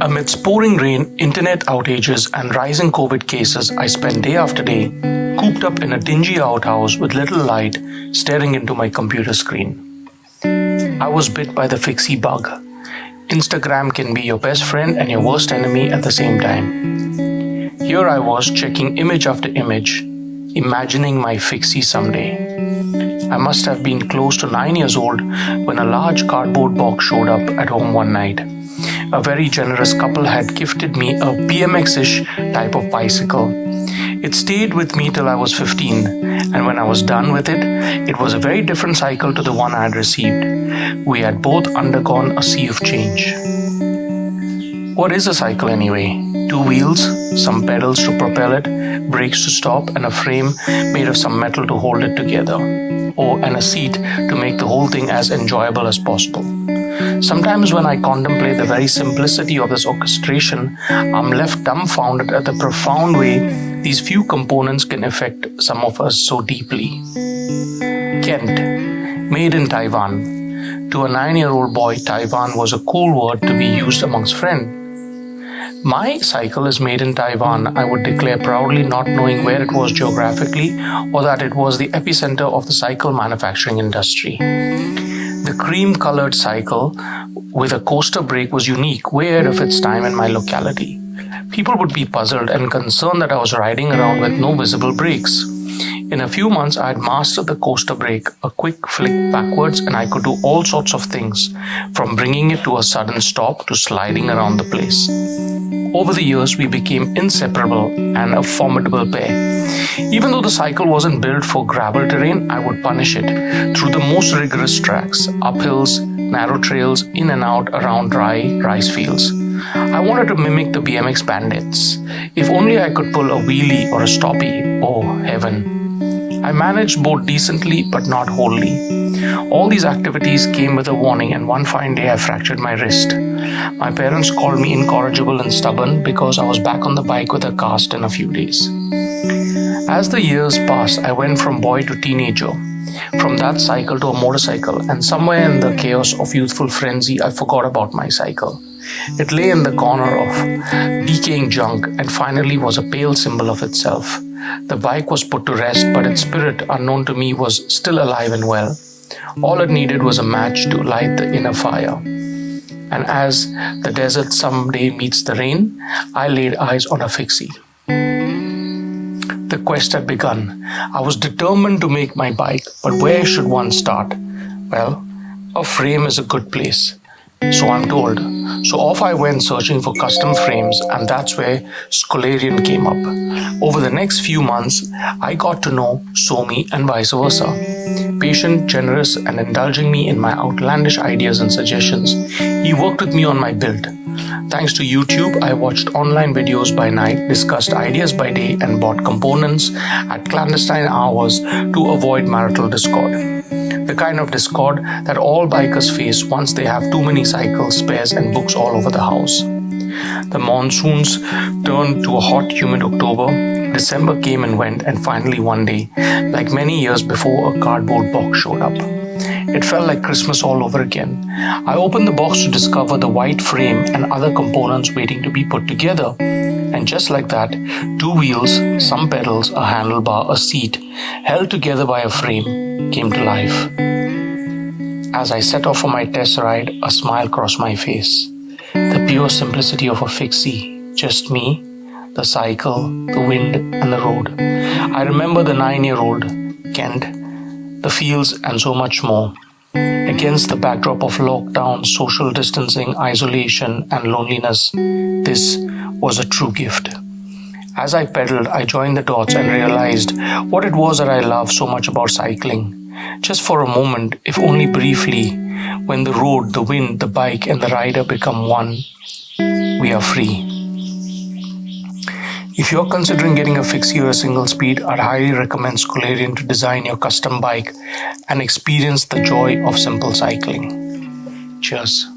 Amidst pouring rain, internet outages, and rising COVID cases, I spent day after day cooped up in a dingy outhouse with little light staring into my computer screen. I was bit by the fixie bug. Instagram can be your best friend and your worst enemy at the same time. Here I was checking image after image, imagining my fixie someday. I must have been close to 9 years old when a large cardboard box showed up at home one night. A very generous couple had gifted me a BMX-ish type of bicycle. It stayed with me till I was 15, and when I was done with it, it was a very different cycle to the one I had received. We had both undergone a sea of change. What is a cycle anyway? 2 wheels, some pedals to propel it, brakes to stop, and a frame made of some metal to hold it together. And a seat to make the whole thing as enjoyable as possible. Sometimes when I contemplate the very simplicity of this orchestration, I'm left dumbfounded at the profound way these few components can affect some of us so deeply. Kent, made in Taiwan. To a 9-year-old boy, Taiwan was a cool word to be used amongst friends. My cycle is made in Taiwan, I would declare proudly, not knowing where it was geographically or that it was the epicenter of the cycle manufacturing industry. The cream-colored cycle with a coaster brake was unique, way ahead of its time in my locality. People would be puzzled and concerned that I was riding around with no visible brakes. In a few months, I had mastered the coaster brake, a quick flick backwards, and I could do all sorts of things, from bringing it to a sudden stop to sliding around the place. Over the years, we became inseparable and a formidable pair. Even though the cycle wasn't built for gravel terrain, I would punish it through the most rigorous tracks, uphills, narrow trails, in and out around dry rice fields. I wanted to mimic the BMX bandits. If only I could pull a wheelie or a stoppie. Oh, heaven. I managed both decently but not wholly. All these activities came with a warning, and one fine day I fractured my wrist. My parents called me incorrigible and stubborn because I was back on the bike with a cast in a few days. As the years passed, I went from boy to teenager, from that cycle to a motorcycle, and somewhere in the chaos of youthful frenzy, I forgot about my cycle. It lay in the corner of decaying junk and finally was a pale symbol of itself. The bike was put to rest, but its spirit, unknown to me, was still alive and well. All it needed was a match to light the inner fire. And as the desert someday meets the rain, I laid eyes on a fixie. The quest had begun. I was determined to make my bike, but where should one start? Well, a frame is a good place, so I'm told. So off I went searching for custom frames, and that's where Scolarian came up. Over the next few months, I got to know Somi and vice versa. Patient, generous, and indulging me in my outlandish ideas and suggestions, he worked with me on my build. Thanks to YouTube, I watched online videos by night, discussed ideas by day, and bought components at clandestine hours to avoid marital discord. The kind of discord that all bikers face once they have too many cycles, spares, and books all over the house. The monsoons turned to a hot, humid October. December came and went, and finally one day, like many years before, a cardboard box showed up. It felt like Christmas all over again. I opened the box to discover the white frame and other components waiting to be put together. And just like that, 2 wheels, some pedals, a handlebar, a seat, held together by a frame, came to life. As I set off for my test ride, a smile crossed my face. The pure simplicity of a fixie, just me, the cycle, the wind, and the road. I remember the 9-year-old, Kent, the fields, and so much more. Against the backdrop of lockdown, social distancing, isolation, and loneliness, this was a true gift. As I pedaled, I joined the dots and realized what it was that I loved so much about cycling. Just for a moment, if only briefly, when the road, the wind, the bike, and the rider become one, we are free. If you're considering getting a fixie or a single speed, I'd highly recommend Scolarian to design your custom bike and experience the joy of simple cycling. Cheers.